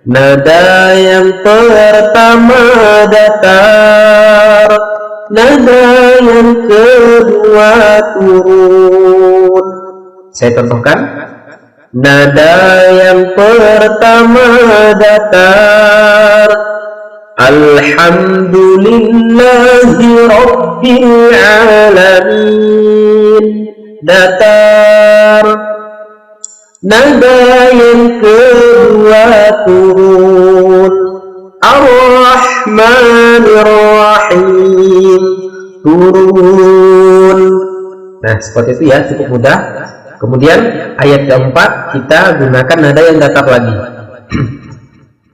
Nada yang pertama datar, nada yang kedua turun. Saya contohkan. Nada yang pertama datar, alhamdulillahi rabbil alamin. Datar. Nada yang kedua turun, ar-rahmanir rahim. Turun. Nah, seperti itu ya, cukup mudah. Kemudian ayat keempat kita gunakan nada yang datar lagi.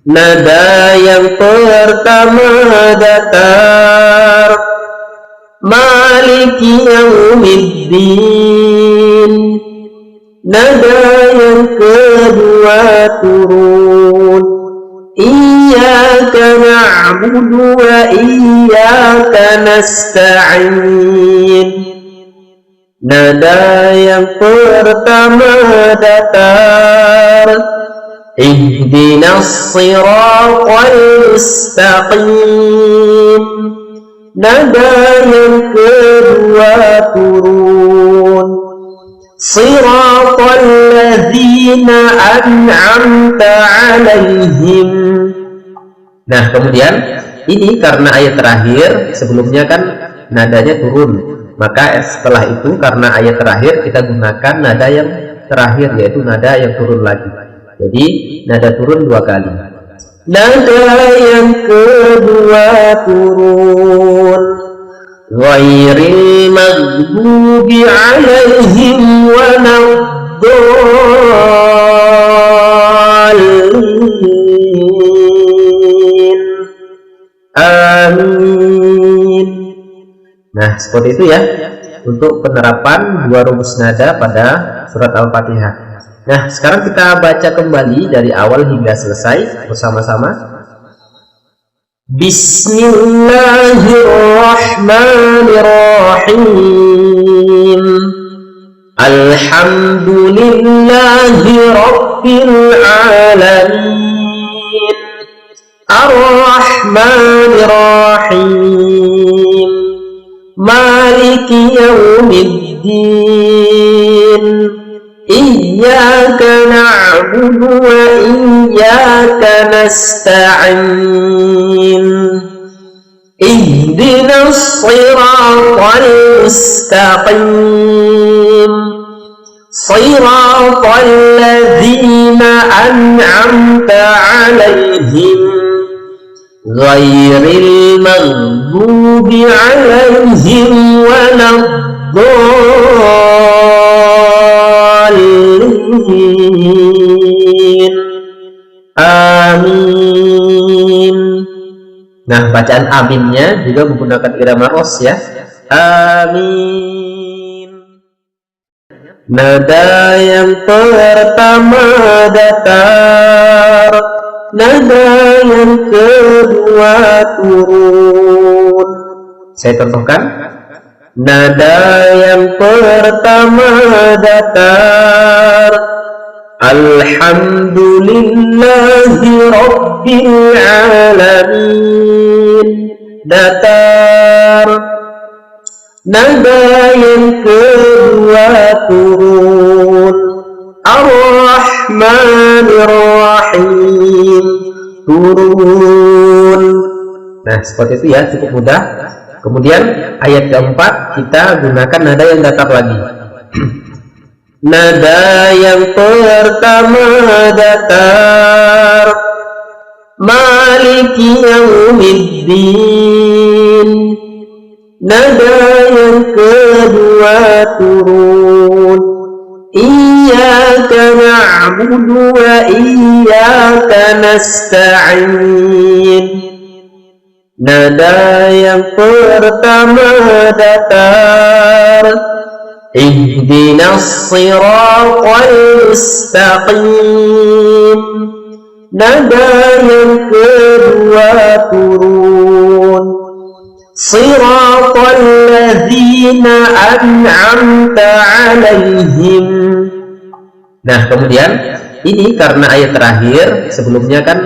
Nada yang pertama datar, maliki yaumiddin. Nada yang kedua turun, iyyaka na'budu wa iyyaka nasta'in. Nada yang pertama datar, ihdinas siratal mustaqim. Nada yang kedua turun, siratal ladzina an'amta 'alaihim. Nah, kemudian ini karena ayat terakhir, sebelumnya kan nadanya turun. Maka setelah itu karena ayat terakhir kita gunakan nada yang terakhir, yaitu nada yang turun lagi. Jadi nada turun dua kali. Nada yang kedua turun, ghairil maghdubi 'alaihim waladdallin. Amin. Nah, seperti itu ya untuk penerapan dua rumus nada pada surat Al-Fatihah. Nah, sekarang kita baca kembali dari awal hingga selesai bersama-sama. Bismillahirrahmanirrahim. Alhamdulillahi rabbil alamin. Ar-Rahmanir-Rahim. Maliki yaumiddin. Iyyaka na'budu wa iyyaka nasta'in. Ihdinas siratal mustaqim. Siratal ladzina an'amta 'alaihim ghairil maghdubi 'alaihim waladdallin. Amin. Nah, bacaan aminnya juga menggunakan irama ros ya. Amin. Nada yang pertama datar, nada yang kedua turun. Saya contohkan. Nada yang pertama datar, alhamdulillahi rabbil alamin. Datar. Nada yang kedua turun, ar-Rahmanir Rahim. Turun. Nah, seperti itu ya, cukup mudah. Kemudian ayat keempat kita gunakan nada yang datar lagi. Nada yang pertama datar, maliki yaumiddin. Nada yang kedua turun, iyyaka na'budu wa iyyaka nasta'in. Nada yang pertama datar, ihdinas siratal mustaqim. Nada yang kedua turun, siratal ladzina an'amta 'alaihim. Nah, kemudian ini karena ayat terakhir, sebelumnya kan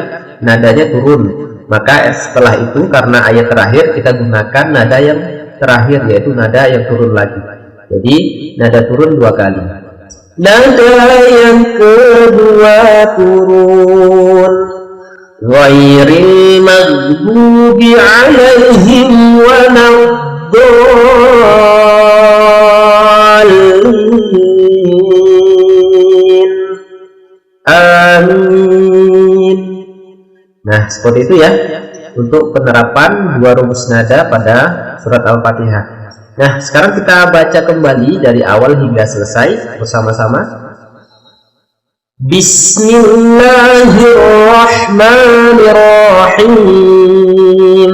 nadanya turun, maka setelah itu karena ayat terakhir kita gunakan nada yang terakhir, yaitu nada yang turun lagi. Jadi nada turun 2 kali. Nada yang kedua turun, ghairil maghdubi alaihim waladdallin. Amin. Nah, seperti itu ya untuk penerapan 2 rumus nada pada surat Al-Fatihah. Nah, sekarang kita baca kembali dari awal hingga selesai bersama-sama. Bismillahirrahmanirrahim.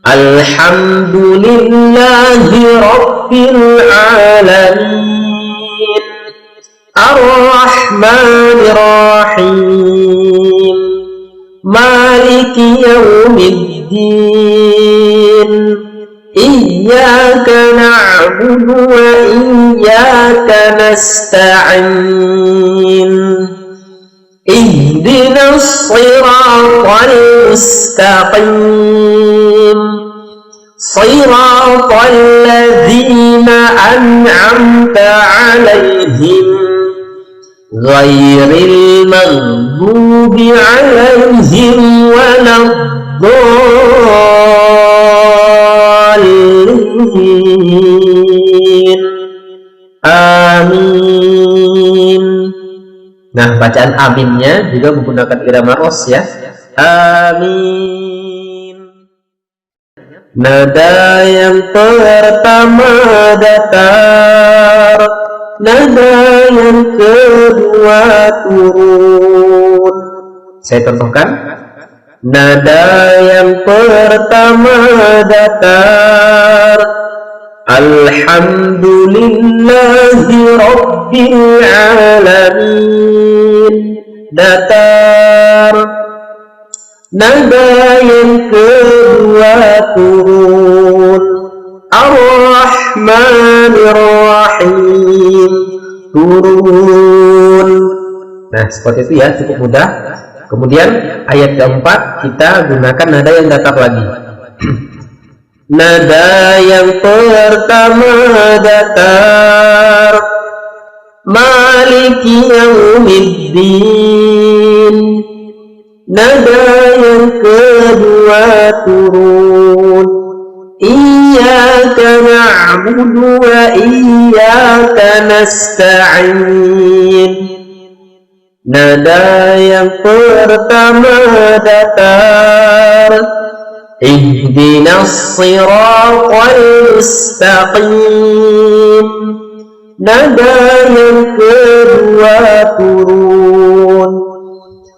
Alhamdulillahi rabbil alamin. Ar-Rahmanir-Rahim. Maliki yaumiddin. Iyyaka na'budu wa iyyaka nasta'in. Ihdinas siratal mustaqim. Siratal ladzina an'amta 'alaihim ghairil maghdubi 'alaihim waladdallin. Amin. Nah, bacaan aminnya juga menggunakan irama ros ya. Amin. Nada yang pertama datar, nada yang kedua turun. Saya contohkan. Nada yang pertama datar, alhamdulillahi rabbil alamin. Datar. Nada yang kedua turun, ar-Rahmanir-Rahim. Turun. Nah, seperti itu ya, cukup mudah. Kemudian ayat keempat kita gunakan nada yang datar lagi. Nada yang pertama datar, Maliki yaumiddin. Nada yang kedua turun, Iyyaka na'budu wa iyyaka nasta'in. Nada yang pertama datar, Ihdinas siratal mustaqim. Nada yang kedua turun,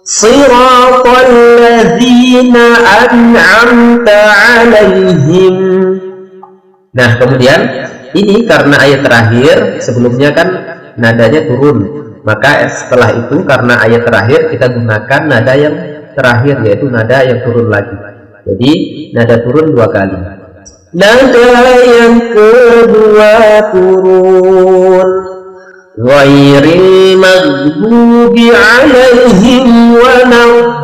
Siratal ladzina an'amta 'alaihim. Nah, kemudian ini karena ayat terakhir, sebelumnya kan nadanya turun, maka setelah itu karena ayat terakhir kita gunakan nada yang terakhir, yaitu nada yang turun lagi. Jadi nada turun 2 kali. Nada yang kedua turun, ghairil maghdubi 'alaihim waladdallin.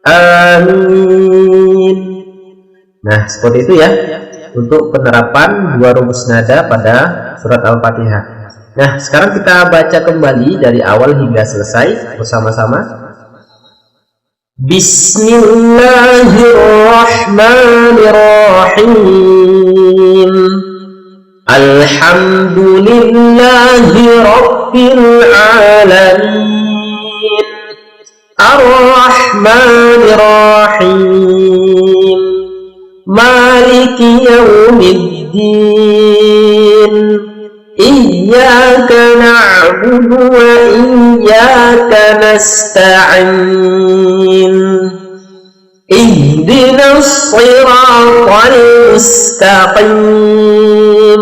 Amin. Nah, seperti itu ya untuk penerapan 2 rumus nada pada surat Al-Fatihah. Nah, sekarang kita baca kembali dari awal hingga selesai bersama-sama. Bismillahirrahmanirrahim. Alhamdulillahi rabbil alamin. Ar-Rahmanir-Rahim. Maliki yaumiddin. Iyyaka na'budu wa iyyaka nasta'in. Ihdinas siratal mustaqim.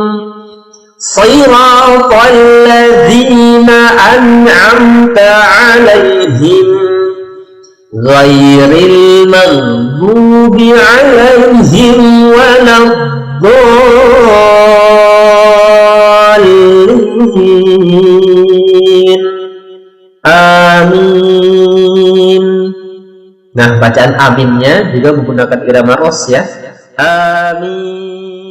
Siratal ladzina an'amta 'alaihim ghairil maghdubi 'alaihim waladdallin. waladdallin. Amin. Nah, bacaan aminnya juga menggunakan irama ros ya. Amin.